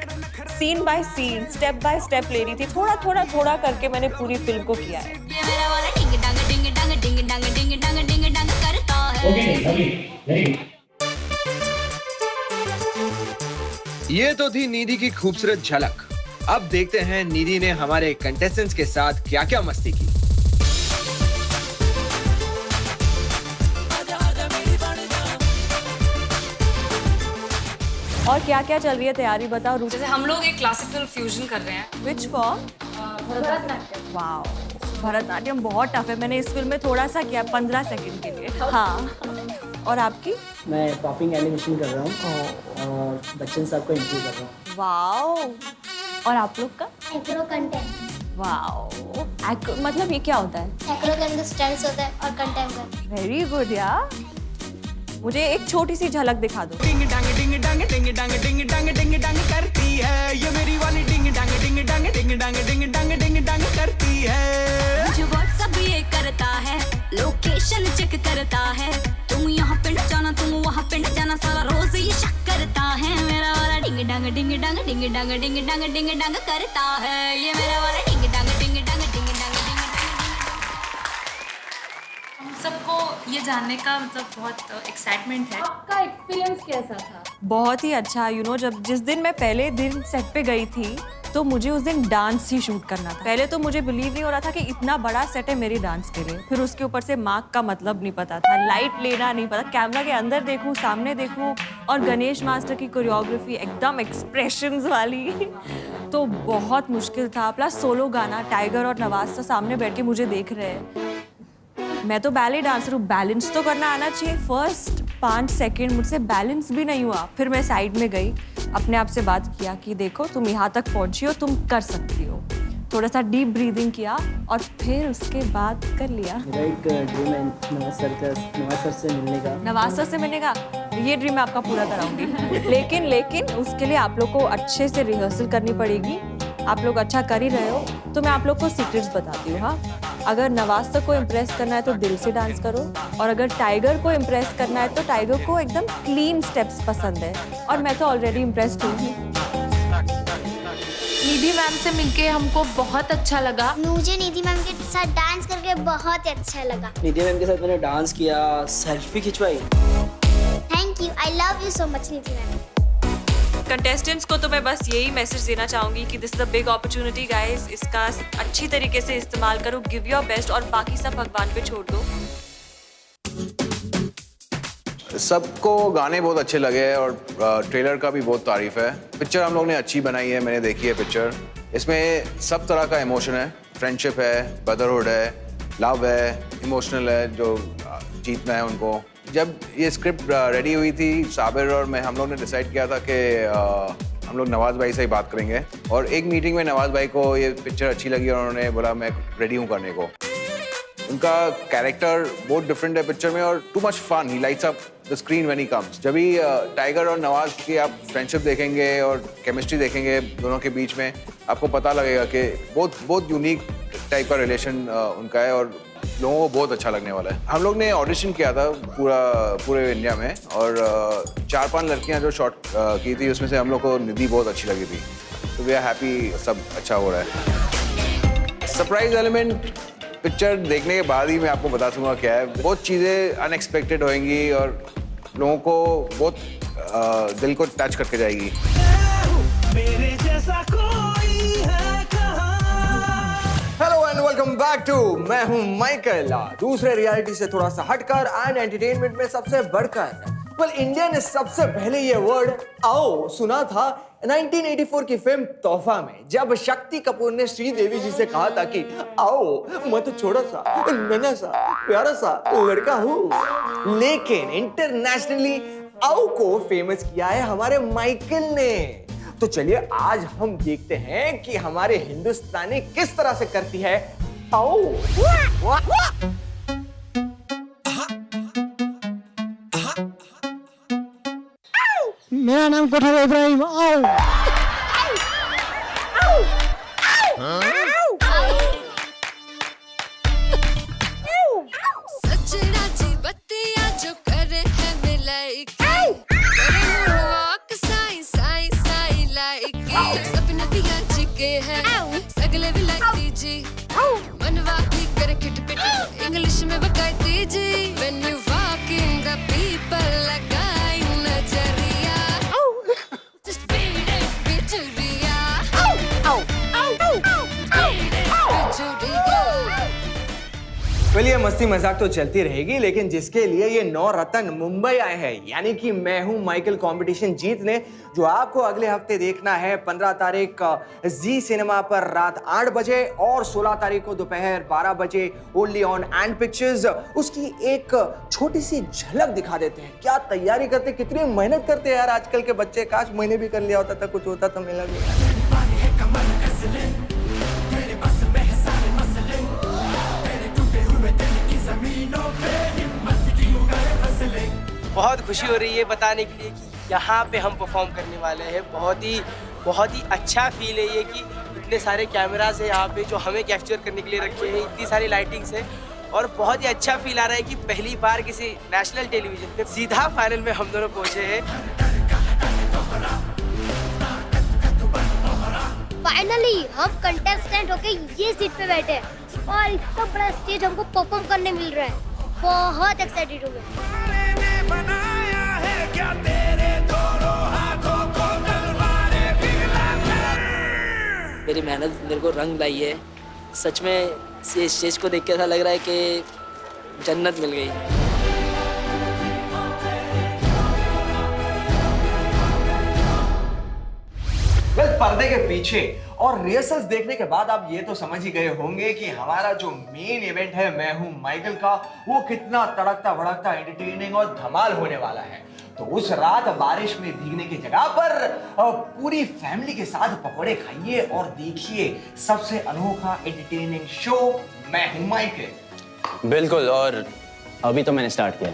scene by scene, step by step ले रही थी, थोड़ा थोड़ा थोड़ा करके मैंने पूरी फिल्म को किया है। ये मेरा वाला डिंग डांग डिंग डांग डिंग डांग डिंग डांग डिंग डांग करता है। ये तो थी निधि की खूबसूरत झलक। अब देखते हैं निधि ने हमारे कंटेस्टेंट्स के साथ क्या क्या मस्ती की। और क्या क्या चल रही है तैयारी बताओ। जैसे हम लोग एक क्लासिकल फ्यूजन कर रहे हैं। Which form? Bharatanatyam. Wow, Bharatanatyam बहुत टफ है। मैंने इस फिल्म में थोड़ा सा किया 15 सेकंड के लिए। हाँ, और आपकी? मैं पॉपिंग एनिमेशन कर रहा हूँ और बच्चन साहब को इंटरव्यू कर रहा हूँ। वाओ, और आप लोग का? Acro content. वाओ, मतलब ये क्या होता है? एक्रो के अंदर स्टंट्स होता है और कंटेंट। वेरी गुड यार, मुझे एक छोटी सी झलक दिखा दो। डिंग डांग डिंग डांग डिंग डांग डिंग डांग डिंग डांग करती है ये मेरी वाली। डिंग डांग डिंग डांग डिंग डांग डिंग डांग डिंग डांग करती है। मुझे व्हाट्सएप ये करता है, लोकेशन चेक करता है। तुम यहाँ पे न जाना, तुम वहाँ पे न जाना, सारा रोज ये शक करता है। मेरा वाला डिंग डांग डिंग डांग डिंग डांग डिंग डांग डिंग डांग करता है। ये मेरा वाला डिंग डांग डिंग डांग डिंग डांग डिंग। हम सबको ये जानने का मतलब बहुत एक्साइटमेंट है। आपका एक्सपीरियंस कैसा था? बहुत ही अच्छा। जब जिस दिन मैं पहले दिन सेट पे गई थी तो मुझे उस दिन डांस ही शूट करना था। पहले तो मुझे बिलीव नहीं हो रहा था कि इतना बड़ा सेट है मेरी डांस के लिए। फिर उसके ऊपर से मार्क का मतलब नहीं पता था, लाइट लेना नहीं पता, कैमरा के अंदर देखूं, सामने देखूं, और गणेश मास्टर की कोरियोग्राफी एकदम एक्सप्रेशंस वाली तो बहुत मुश्किल था। प्लस सोलो गाना, टाइगर और नवाज सामने बैठ के मुझे देख रहे हैं। मैं तो बैले डांसर हूँ, बैलेंस तो करना आना चाहिए। फर्स्ट 5 सेकंड मुझसे बैलेंस भी नहीं हुआ। फिर मैं साइड में गई, अपने आप से बात किया कि देखो तुम यहाँ तक पहुँची हो, तुम कर सकती हो। थोड़ा सा डीप ब्रीदिंग किया और फिर उसके बाद कर लिया। मेरा एक ड्रीम है नवाज सर से मिलने का। नवाज सर से मिलने का ये ड्रीम मैं आपका पूरा कराऊंगी। लेकिन उसके लिए आप लोग को अच्छे से रिहर्सल करनी पड़ेगी। आप लोग अच्छा कर ही रहे हो तो मैं आप लोग को सीक्रेट्स बताती हूँ। हाँ, अगर नवाज सर को इम्प्रेस करना है तो दिल से डांस करो, और अगर टाइगर को इम्प्रेस करना है तो टाइगर को एकदम क्लीन स्टेप्स पसंद है, और मैं तो ऑलरेडी इम्प्रेस्ड हूँ। निधि मैम से मिलके हमको बहुत अच्छा लगा। मुझे निधि मैम के साथ डांस करके बहुत अच्छा लगा। निधि मैम के साथ मैंने डांस किया, सेल्फी खिंचवाई। Thank you, I love you so much Nidhi ma'am. Contestants को तो मैं बस यही मैसेज देना चाहूंगी कि this is a big opportunity guys. इसका अच्छी तरीके से इस्तेमाल करो, गिव योर बेस्ट, और बाकी सब भगवान पे छोड़ दो। सबको गाने बहुत अच्छे लगे और ट्रेलर का भी बहुत तारीफ है। पिक्चर हम लोग ने अच्छी बनाई है, मैंने देखी है पिक्चर। इसमें सब तरह का इमोशन है, फ्रेंडशिप है, ब्रदरहुड है, लव है, इमोशनल है, जो जीतना है उनको। जब ये स्क्रिप्ट रेडी हुई थी, साबिर और मैं, हम लोग ने डिसाइड किया था कि हम लोग नवाज भाई से ही बात करेंगे। और एक मीटिंग में नवाज भाई को ये पिक्चर अच्छी लगी और उन्होंने बोला मैं रेडी हूँ करने को। उनका कैरेक्टर बहुत डिफरेंट है पिक्चर में और too much fun, he lights up the screen when he comes. जब भी टाइगर और नवाज की आप फ्रेंडशिप देखेंगे और केमिस्ट्री देखेंगे दोनों के बीच में, आपको पता लगेगा कि बहुत यूनिक टाइप का रिलेशन उनका है और लोगों को बहुत अच्छा लगने वाला है। हम लोग ने ऑडिशन किया था पूरे इंडिया में, और 4-5 लड़कियां जो शॉट की थी उसमें से हम लोग को निधि बहुत अच्छी लगी थी। तो वी आर हैप्पी, सब अच्छा हो रहा है। सरप्राइज एलिमेंट पिक्चर देखने के बाद ही मैं आपको बता दूंगा क्या है। बहुत चीज़ें अनएक्सपेक्टेड होंगी और लोगों को बहुत दिल को टच करके जाएगी। मेरे जैसा कोई है कहाँ? Hello and welcome back to मैं हूं माइकल। दूसरे रियलिटी से थोड़ा सा हटकर एंड एंटरटेनमेंट में सबसे बढ़कर, वेल इंडिया ने सबसे पहले ये वर्ड आओ सुना था 1984 की फिल्म तोहफा में, जब शक्ति कपूर ने श्रीदेवी जी से कहा था कि आओ मैं तो छोटा सा नन्हा सा प्यारा सा लड़का हूँ। लेकिन इंटरनेशनली आओ को फेमस किया है हमारे माइकल ने। तो चलिए आज हम देखते हैं कि हमारे हिंदुस्तानी किस तरह से करती है आओ। मेरा नाम कोठारी इब्राहिम। सजना जी बत्तियां जो करे है मिलाई साई साई साई लाइक सपने दिया चिके है सगले भी लाइक जी मनवा भी करे खिटपिट इंग्लिश में बकायती जी when you walk in the people लगाई नजरिया just beat it बिजुरिया चलिए मस्ती मजाक तो चलती रहेगी, लेकिन जिसके लिए ये 9 रत्न मुंबई आए हैं, यानी कि मैं हूं माइकल कंपटीशन जीतने, जो आपको अगले हफ्ते देखना है 15 तारीख जी सिनेमा पर रात 8 बजे और 16 तारीख को दोपहर 12 बजे ओनली ऑन एंड पिक्चर्स। उसकी एक छोटी सी झलक दिखा देते हैं। क्या तैयारी करते, कितनी मेहनत करते हैं यार आजकल के बच्चे। काश मैंने भी कर लिया होता था, कुछ होता तो मेरा भी। बहुत खुशी हो रही है बताने के लिए कि यहाँ पे हम परफॉर्म करने वाले हैं। बहुत ही अच्छा फील है ये कि इतने सारे कैमरास हैं यहाँ पे जो हमें कैप्चर करने के लिए रखे हैं, इतनी सारी लाइटिंग्स है और बहुत ही अच्छा फील आ रहा है कि पहली बार किसी नेशनल टेलीविजन पे सीधा फाइनल में हम दोनों पहुँचे हैं। फाइनली हम कंटेस्टेंट होके ये सीट पे बैठे और इतना बड़ा स्टेज हमको परफॉर्म करने मिल रहा है। बहुत एक्साइटेड हूँ मैं। मेरी मेहनत मेरे को रंग लाई है। सच में ये स्टेज को देख के ऐसा लग रहा है कि जन्नत मिल गई। पर्दे के पीछे और रिहर्सल्स देखने के बाद आप ये तो समझ ही गए होंगे कि हमारा जो मेन इवेंट है मैं हूं माइकल का, वो कितना तड़कता भड़कता एंटरटेनिंग और धमाल होने वाला है। तो उस रात बारिश में भीगने की जगह पर पूरी फैमिली के साथ पकौड़े खाइए और देखिए सबसे अनोखा एंटरटेनिंग शो मैं हूं माइकल। बिल्कुल, और अभी तो मैंने स्टार्ट किया।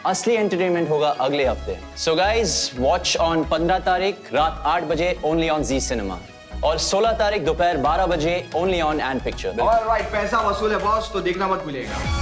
असली एंटरटेनमेंट होगा अगले हफ्ते। सो गाइज वॉच ऑन 15 तारीख रात 8 बजे ओनली ऑन जी सिनेमा और 16 तारीख दोपहर 12 बजे only on and picture. Alright, पैसा वसूल है बॉस, तो देखना मत भूलिएगा।